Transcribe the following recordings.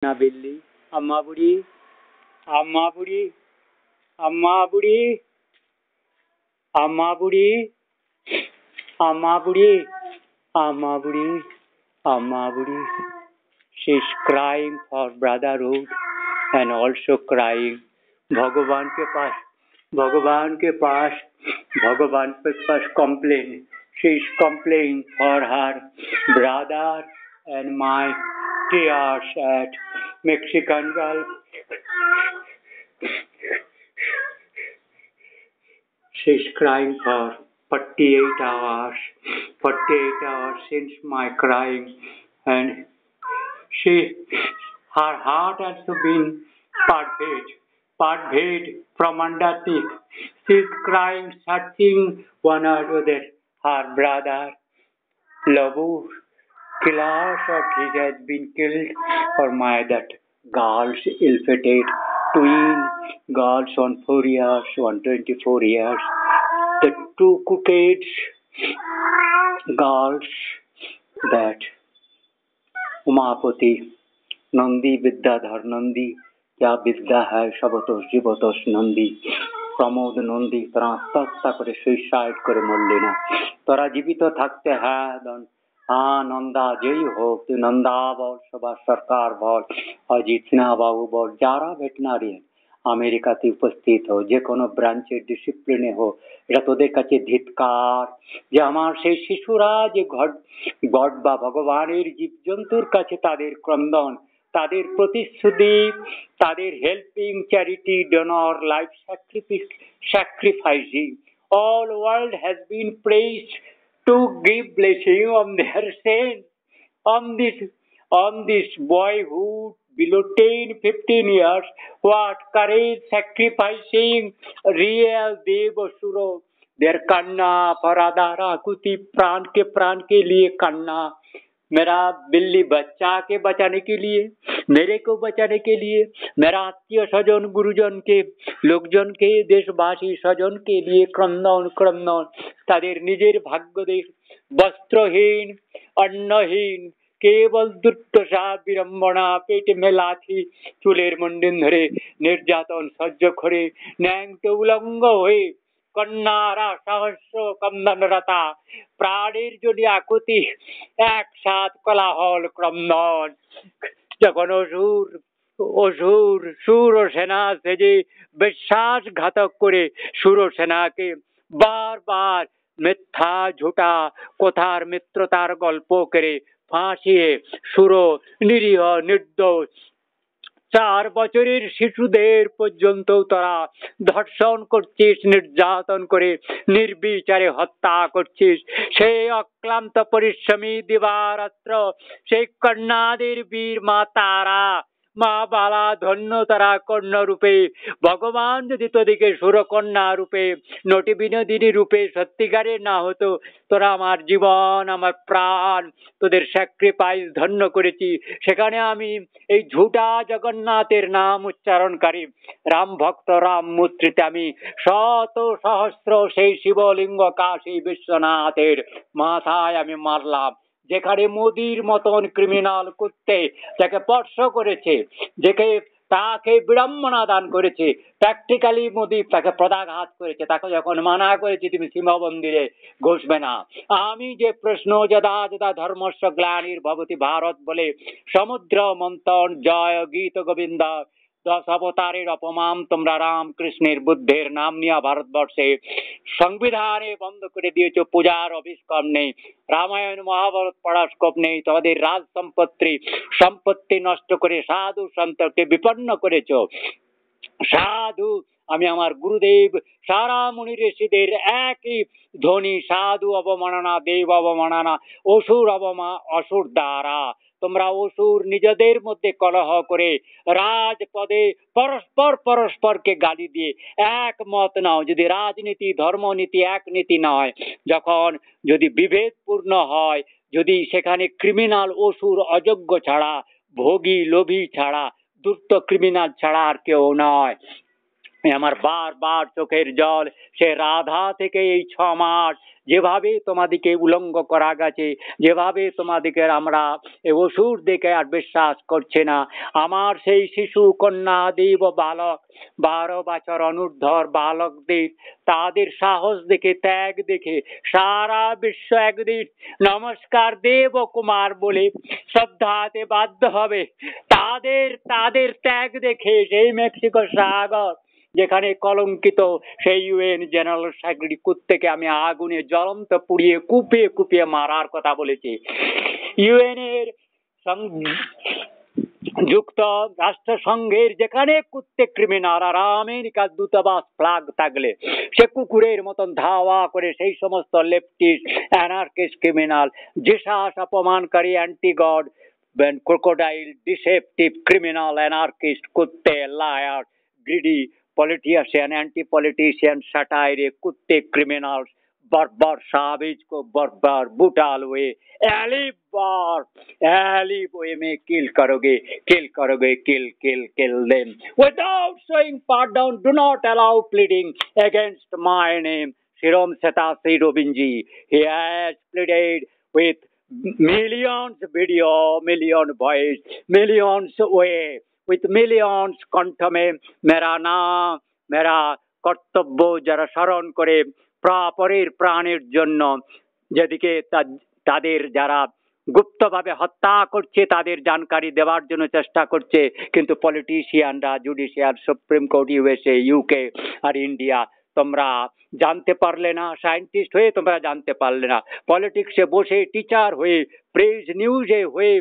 না বিল্লি, আম্মা বুড়ি, আম্মা বুড়ি, আম্মা বুড়ি, আম্মা বুড়ি, আম্মা বুড়ি, আম্মা বুড়ি, আম্মা বুড়ি. She's crying for brotherhood and also crying. भगवान के पास, भगवान के पास, भगवान के पास complain. She is complaining for her brother and my tears at Mexican Gulf. She is crying for 48 hours, 48 hours since my crying, and her heart has been parted from underneath. She is crying, searching one another. Her brother, Labu, Kilash, or he has been killed, or my that girls, ill-fated twin girls on 4 years, 124 years, the two kids, girls, that Umapati Nandi Vidyadhar Nandi क्या विद्या है सबतोष जीवतोष नंदी प्रमोद नंदी তারা আত্মহত্যা করে suicide করে মরলি না তোরা জীবিত থাকতে হ্যাঁ নন্দা যেই হোক তুই নন্দা বল সভা সরকার বল অজিত সিনহা বাবু বল যারা ভেটেনারি আমেরিকাতে উপস্থিত হো যে কোনো ব্রাঞ্চের ডিসিপ্লিনে হো এটা তোদের কাছে ধিক্কার যে আমার সেই শিশুরা যে গড বা ভগবানের জীবজন্তুর কাছে তাদের ক্রন্দন তাদের প্রতিশ্রুতি তাদের helping charity donor life sacrificing all world has been praised to give blessing on their saints on this boyhood below 10-15 years what courage sacrificing real dev asuro their kanna paradara kuti प्राण के लिए कन्ना मेरा बिल्ली बच्चा के बचाने के लिए मेरे को बचाने के लिए मेरा आत्मीय स्वजन गुरुजन के लोकजन के देशवासी स्वजन के लिए क्रंदन तादेर निजेर भाग्य देश वस्त्रहीन अन्नहीन केवल दुर्दशा विडम्बना पेट में लाठी चुलेर मुंडिन धरे निर्यातन सह्य करे न्यायके उलंग हये कन्यारा सहस्र क्रंदनरता प्राणेर যদি আকুতি একসাথ কোলাহল ক্রন্দন যখন সুর ও সেনা সেজে বিশ্বাসঘাতক করে সুর ও সেনাকে বারবার মিথ্যা ঝুটা কথার মিত্রতার গল্প করে ফাঁসিয়ে সুর নিরীহ নির্দোষ 4 বছরের শিশুদের পর্যন্ত তারা ধর্ষণ করছিস নির্যাতন করে নির্বিচারে হত্যা করছিস সেই অক্লান্ত পরিশ্রমী দিবারাত্র সেই কন্যাদের বীর মা তারা মা বালা ধন্য তারা কন্যা রূপে ভগবান যদি তোদেরকে সুরকন্যা রূপে নটি বিনোদিনী রূপে সত্যিকারের না হতো তোরা আমার জীবন আমার প্রাণ তোদের স্যাক্রিফাইস ধন্য করেছি সেখানে আমি এই ঝুটা জগন্নাথের নাম উচ্চারণকারী রাম ভক্ত রাম মূর্তিতে আমি শত সহস্র সেই শিবলিঙ্গ কাশী বিশ্বনাথের মাথায় আমি মারলাম যেখানে মোদির মতন ক্রিমিনাল কুত্তে যাকে স্পর্শ করেছে যাকে তাকে বিড়ম্বনা দান করেছে প্র্যাকটিক্যালি মোদি তাকে পদাঘাত করেছে তাকে যখন মানা করেছে তুমি সীমা মন্দিরে ঘুষবে না আমি যে প্রশ্ন যদা যদা ধর্মস্য গ্লানির ভবতি ভারত বলে সমুদ্র মন্থন জয় গীত গোবিন্দ 10 অবতারের অপমান তোমরা রাম কৃষ্ণের বুদ্ধের নাম নিয়ে ভারতবর্ষে সংবিধানে বন্ধ করে দিয়েছো পূজার আবিষ্কার নেই রামায়ণ মহাভারত পড়ার স্কোপ নেই তোমাদের রাজ সম্পত্তি নষ্ট করে সাধু সন্তকে বিপন্ন করেছো সাধু আমি আমার গুরুদেব সারা মুনি ঋষিদের একই ধ্বনি সাধু অবমাননা দেব অবমাননা অসুর দ্বারা তোমরা অসুর নিজেদের মধ্যে কলহ করে রাজপদে পরস্পরকে গালি দিয়ে একমত নাও যদি রাজনীতি ধর্মনীতি এক নীতি নয় যখন যদি বিভেদপূর্ণ হয় যদি সেখানে ক্রিমিনাল অসুর অযোগ্য ছাড়া ভোগী লোভী ছাড়া দুষ্ট ক্রিমিনাল ছাড়া আর কেউ নয় আমার বারবার চোখের জল, সে রাধা থেকে এই 6 মাস যেভাবে তোমাদিকে উলঙ্গ করা গেছে, যেভাবে তোমাদিকে আমরা এ অসুর দেখে আর বিশ্বাস করছে না, আমার সেই শিশু কন্যা দেব বালক 12 বছর অনূর্ধ্বর বালকদের তাদের সাহস দেখে, ত্যাগ দেখে সারা বিশ্ব একদিন নমস্কার দেব কুমার বলে শ্রদ্ধাতে বাধ্য হবে। তাদের তাদের ত্যাগ দেখে সেই মেক্সিকো সাগর যেখানে কলঙ্কিত সেই ইউএন জেনারেল সেক্রেটারি কুত্তেকে আমি আগুনে জ্বলন্ত পুড়িয়ে কুপিয়ে কুপিয়ে মারার কথা বলেছি। ইউএন এর যুক্ত রাষ্ট্রসংঘের যেখানে কুত্তে ক্রিমিনাল আর আমেরিকার দূতাবাস ফ্ল্যাগ থাকলে সে কুকুরের মতন ধাওয়া করে সেই সমস্ত লেফটিস্ট অ্যানার্কিস্ট ক্রিমিনাল, জিসাস অপমানকারী, anti god, crocodile, deceptive criminal, anarchist, কুত্তে, liar, greedy politician, anti politician, सटायरे, कुत्ते, क्रिमिनल्स, बर्बर साविज को बर्बर ब्रूटल वे एली वे में किल करोगे, kill kill them without showing pardon. Do not allow pleading against my name. Shirom Setasi Robinji, he has pleaded with millions video, million voice, millions way, with millions कंठ में मेरा नाम, मेरा কর্তব্য যারা স্মরণ করে পরের প্রাণের জন্য, যেদিকে তাদের যারা গুপ্তভাবে হত্যা করছে তাদের জানকারি দেওয়ার জন্য চেষ্টা করছে, কিন্তু পলিটিশিয়ানরা, judicial, supreme court, USA, UK আর ইন্ডিয়া, তোমরা জানতে পারলে না, সায়েন্টিস্ট হয়ে তোমরা জানতে পারলে না, পলিটিক্সে বসে টিচার হয়ে, প্রেস নিউজে হয়ে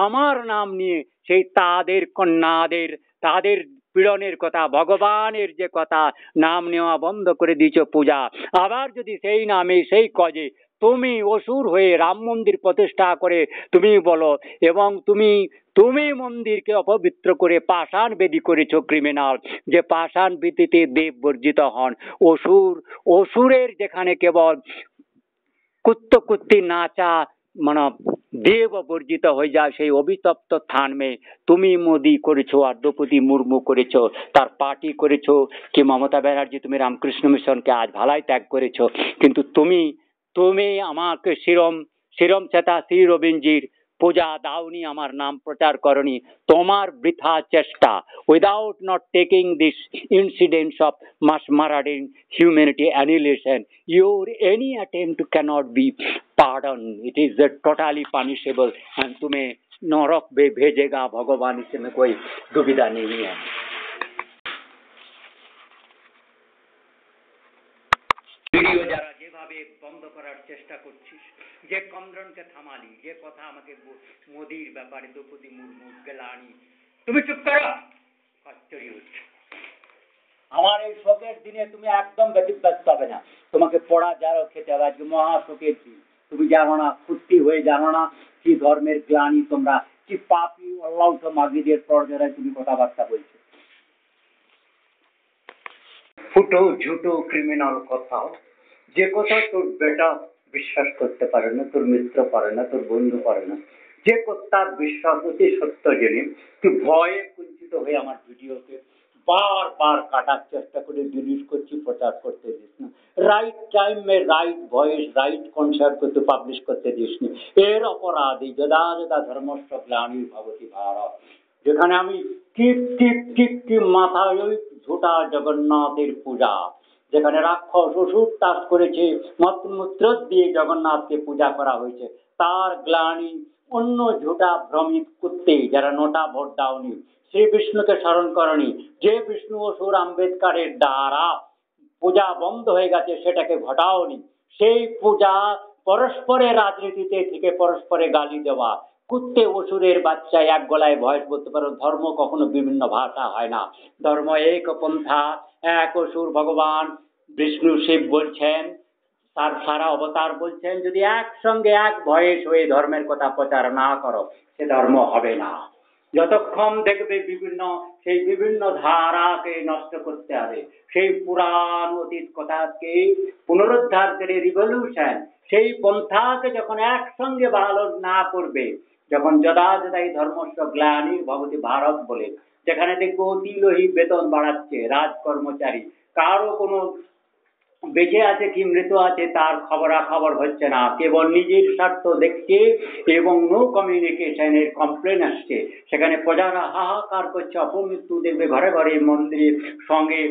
আমার নাম নিয়ে সেই তাদের কন্যাদের, তাদের পীড়নের কথা, ভগবানের যে কথা, নাম নেওয়া বন্ধ করে দিয়েছ পূজা। আবার যদি সেই নামে সেই কজে তুমি অসুর হয়ে রাম মন্দির প্রতিষ্ঠা করে তুমি বলো, এবং তুমি মন্দিরকে অপবিত্র করে পাষাণ বেদি করেছ ক্রিমিনাল, যে পাষাণ বেদিতে দেব বর্জিত হন। অসুরের যেখানে কেবল কুত্তি নাচা মানে দেব বর্জিত হয়ে যায়, সেই অভিতপ্ত স্থান মে তুমি মোদি করেছো আর দ্রৌপদী মুর্মু করেছো, তার পার্টি করেছো, কি মমতা ব্যানার্জি তুমি রামকৃষ্ণ মিশনকে আজ ভালাই ত্যাগ করেছো, কিন্তু তুমি আমাকে শিরম চেতা শ্রী রবীন্দ্রজির পূজা দাওনি, আমার নাম প্রচার করনি। তোমার বৃথা চেষ্টা, without not taking this incidents of mass murdering humanity annihilation, your any attempt cannot be pardoned. It is totally punishable and तुम्हें नरक में भेजेगा भगवान, इसमें कोई दुविधा नहीं है। ভিডিও যারা যেভাবে বন্ধ করার চেষ্টা করছিস, যে কমরনকে থামালি, যে কথা আমাকে মোদির ব্যাপারে, দ্রৌপদী মুর্মু, গেলানি, তুমি চুপ করো, কচ্চরি হচ্ছে। আমার এই শোকের দিনে তুমি একদম ব্যতিব্যস্ত হবে না, তোমাকে পড়া যারও খেতে হবে। আজকে মহা শোকের দিন, তুমি জানো না, ফুর্তি হয়ে জানো না কি ধর্মের গ্লানি, তোমরা কি পাপি অল্লাউট মাগিদের পর্যায়ে তুমি কথাবার্তা বলছো, ফুটো ঝুটো ক্রিমিনাল কথা, যে কথা তোর বেটা বিশ্বাস করতে পারে না, তোর মিত্র পারে না, তোর বন্ধু পারে না, যে কথার বিশ্বাস অতি সত্য জেনে তুই ভয়ে কুঞ্চিত হয়ে আমার ভিডিওকে বারবার কাটার চেষ্টা করে ডিলিট করছি, প্রচার করতে দিস না, রাইট টাইম মে রাইট ভয়েস, রাইট কনসার্ট করতে পাবলিশ করতে দিস নি। এর অপরাধী যদা যদা ধর্মস্ব গ্লানি ভবতি ভারত, যেখানে আমি টিপ মাথায় ওই ঝোটা জগন্নাথের পূজা, যেখানে রাক্ষস অসুর চাষ করেছে, মূত্র দিয়ে জগন্নাথকে পূজা করা হয়েছে, তার গ্লানি অন্য ঝোটা ভ্রমিত করতে যারা নোটা ভোট দাওনি, শ্রী বিষ্ণুকে স্মরণ করনি, যে বিষ্ণু অসুর আম্বেদকারের দ্বারা পূজা বন্ধ হয়ে গেছে সেটাকে ঘটাওনি, সেই পূজা পরস্পরের রাজনীতিতে থেকে পরস্পরে গালি দেওয়া, কুত্তে অসুরের বাচ্চা এক গলায় ভয়েস বলতে পারো, ধর্ম কখনো বিভিন্ন ভাষা হয় না, ধর্ম এক পন্থা, এক অসুর ভগবান বিষ্ণু শিব বলছেন, তার সারা অবতার বলছেন, যদি একসঙ্গে এক ভয়েস হয়ে ধর্মের কথা প্রচার না করো সে ধর্ম হবে না। যতক্ষণ দেখবে বিভিন্ন ধারাকে নষ্ট করতে হবে, সেই পুরাণ অতীত কথাকে পুনরুদ্ধার করে রিভলিউশন, সেই পন্থাকে যখন একসঙ্গে ভালো না করবে, যখন যদা যদা এই ধর্মস্ব গ্লানি ভবতি ভারত বলে যেখানে দেখবো অতিলোহী বেতন বাড়াচ্ছে রাজ কর্মচারী, কারো কোনো বেঁচে আছে কি মৃত আছে তার খবরাখবর হচ্ছে না, কেবল নিজের স্বার্থ দেখছে এবং নো কমিউনিকেশনের কমপ্লেন আসছে। সেখানে প্রজারা হাহাকার করছে, অপমৃত্যু দেখবে ঘরে ঘরে মন্দিরের সঙ্গে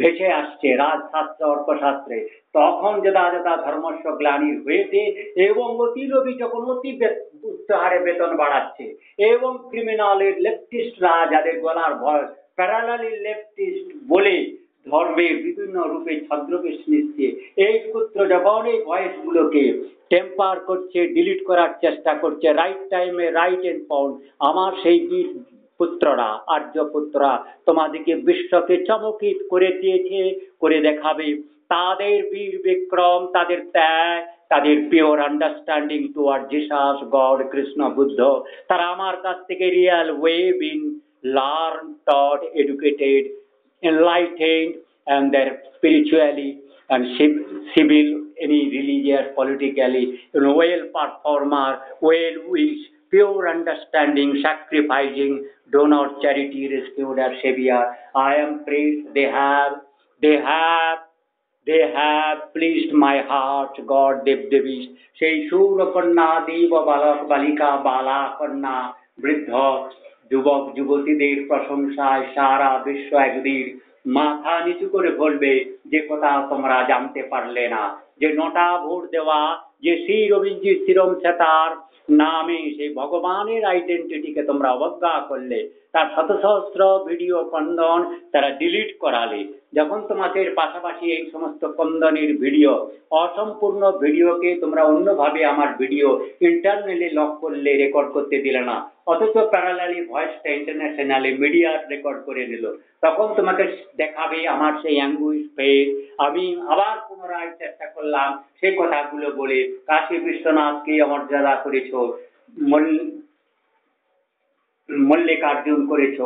ভেসে আসছে রাজশাস্ত্র অর্থশাস্ত্রে। তখন যদা যদা ধর্মস্ব গ্লানির হয়েছে এবং অতিলোভী যখন উচ্চ হারে বেতন বাড়াচ্ছে এবং ক্রিমিনালের লেফটিস্টরা যাদের গলার ভয় প্যারালালি লেফটিস্ট বলে ধর্মের বিভিন্ন রূপে ছদ্মবেশ নিচ্ছে, এই পুত্র যখন এই ভয়েসগুলোকে টেম্পার করছে, ডিলিট করার চেষ্টা করছে, রাইট টাইমে রাইট এন্ড পাউন্ড, আমার সেই বীর পুত্ররা আর্য পুত্ররা তোমাদেরকে বিশ্বকে চমকিত করে দিয়েছে, করে দেখাবে তাদের বীর বিক্রম, তাদের ত্যাগ, তাদের pure understanding toward Jesus God Krishna Buddha. তারা আমার কাছ থেকে real way been learn taught educated enlightened and they're spiritually and civil, any religious, politically, well performer, well wish, pure understanding, sacrificing, donor, charity, rescue, their savior. I am praised. They have pleased my heart, God Dev Devish. সেই সূরকন্যা দেব বালক বালিকা বালা কন্যা বৃদ্ধ যুবক যুবতীদের প্রশংসায় সারা বিশ্ব একদিন মাথা নিচু করে বলবে যে কথা তোমরা জানতে পারলে না, যে নোটা ভোট দেওয়া, যে শ্রী রবীন্দ্র শ্রীরম সেতার নামে সেই ভগবানের আইডেন্টিটিকে তোমরা অবজ্ঞা করলে, তার শত সহস্র ভিডিও কন্দন তারা ডিলিট করালে। যখন তোমাদের পাশাপাশি এই সমস্ত কন্দনের ভিডিও, অসম্পূর্ণ ভিডিওকে তোমরা অন্যভাবে আমার ভিডিও ইন্টারনালি লক করলে, রেকর্ড করতে দিলে না, অথচ প্যারালালি ভয়েসটা ইন্টারন্যাশনালি মিডিয়া রেকর্ড করে নিল, তখন তোমাকে দেখাবে আমার সেই অ্যাঙ্গুইশ ফেস। আমি আবার পুনরায় চেষ্টা করলাম সেই কথাগুলো বলে, কাশী বিশ্বনাথকে অমর্যাদা করেছ, মল্লিকার্জুন করেছ,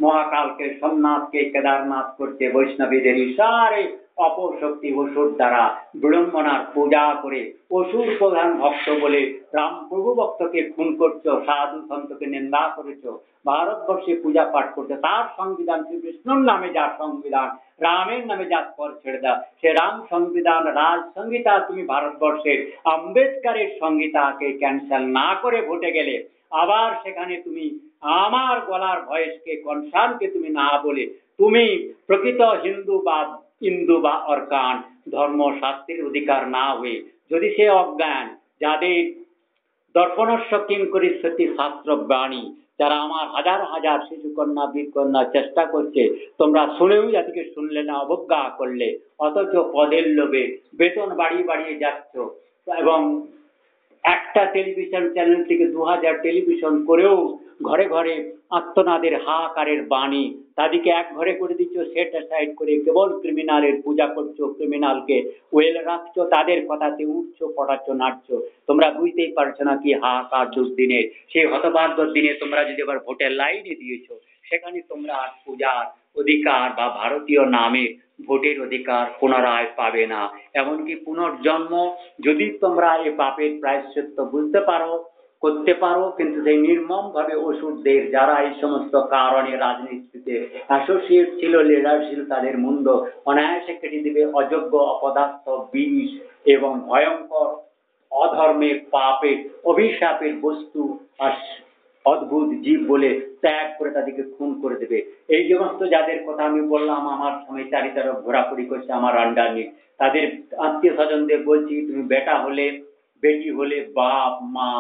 মহাকালকে সোমনাথকে কেদারনাথ করছে, বৈষ্ণবীদের সারে অপশক্তি অসুর দ্বারা বিড়ম্বনার পূজা করে অসুর প্রধান ভক্ত বলে রাম প্রভু ভক্তকে খুন করছো, সাধু সন্তকে নিন্দা করেছো, ভারতবর্ষে পূজা পাঠ করছে, তার সংবিধান শ্রী বিষ্ণুর নামে যার সংবিধান, রামের নামে যার পর ছেড়ে দাও, সে রাম সংবিধান রাজ সংহিতা তুমি ভারতবর্ষের আম্বেদকরের সংহিতাকে ক্যান্সেল না করে ভোটে গেলে, আবার সেখানে তুমি আমার গলার ভয়েসকে কনসার্নকে তুমি না বলে তুমি প্রকৃত হিন্দু বা ইন্দু বা অর্কান ধর্মশাস্ত্রের অধিকার না হয়ে, যদি সে অজ্ঞান যাদের দর্পণস্য কিং করিষ্যতি শাস্ত্র বাণী, যারা আমার হাজার হাজার শিশুকন্যা বীরকন্যা চেষ্টা করছে, তোমরা শুনেও যাদেরকে শুনলে না, অবজ্ঞা করলে, অথচ পদের লোভে বেতন বাড়িয়ে বাড়িয়ে যাচ্ছ এবং একটা টেলিভিশন চ্যানেল থেকে 2000 টেলিভিশন করেও ঘরে ঘরে আত্মনাদের হাহাকারের বাণী, তাদেরকে এক ঘরে করে দিচ্ছ, সেট অ্যাসাইড করে কেবল ক্রিমিনালের পূজা করছো, ক্রিমিনালকে ওয়েল রাখছো, তাদের কথাতে উঠছো, পড়াচ্ছ, নাচছো। তোমরা বুঝতেই পারছো না কি হাহাকার দুর্দিনের, সেই হতভাগ্য দিনে তোমরা যদি আবার ভোটের লাইনে দিয়েছো, সেখানে তোমরা আর পূজার অধিকার বা ভারতীয় নামে ভোটের অধিকার পুনরায় পাবে না। এমনকি পুনর্জন্ম যদি তোমরা এই পাপের প্রায়শ্চিত্ত বুঝতে পারো, করতে পারো, কিন্তু সেই নির্মম ভাবে অসুরদের যারা এই সমস্ত কারণে রাজনীতিতে অ্যাসোসিয়েট ছিল, লিডার ছিল, তাদের মুন্ড অনায়াসে কেটে দিবে অযোগ্য অপদার্থ বিষ এবং ভয়ঙ্কর অধর্মের পাপের অভিশাপের বস্তু আর অদ্ভুত জীব বলে ত্যাগ করে তাদেরকে খুন করে দেবে। এই সমস্ত যাদের কথা আমি বললাম, আমার সময় চারিতারা ঘোরাঘুরি করছে আমার আন্ডার নিয়ে, তাদের আত্মীয় স্বজনদের বলছি, তুমি বেটা হলে বেটি হলে বাপ মা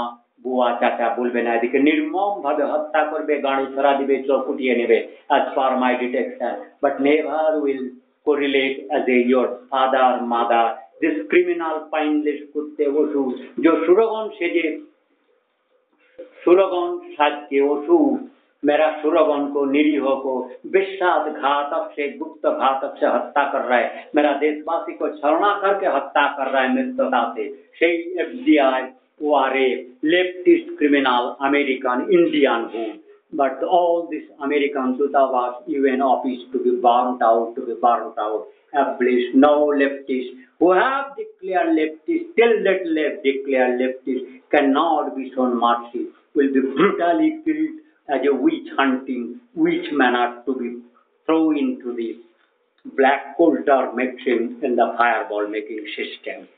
বুয়া চাচা বলবে না, এদিকে নির্মম ভাবে হত্যা করবে, গাড়ি ছড়া দিবে, চোখ উঠিয়ে নেবে, as per my detection, but never will correlate as a your father mother, this criminal painless कुत्ते অসুর जो सुरगन सेजे सुरगन साज के অসুর, मेरा सुरगन को निरीह को विश्वास घातक से गुप्त घातक से हत्या कर रहा है, मेरा देशवासी को छलना करके हत्या कर रहा है मित्रता से। সেই FDI were a leftist criminal American Indian who, but all this American Dutawas UN office to be burnt out, abolish, no leftist who have declared leftist, till that left declared leftist cannot be shown mercy, will be brutally killed as a witch hunting, witch manner to be thrown into the black coal tar mixing in the fireball making system.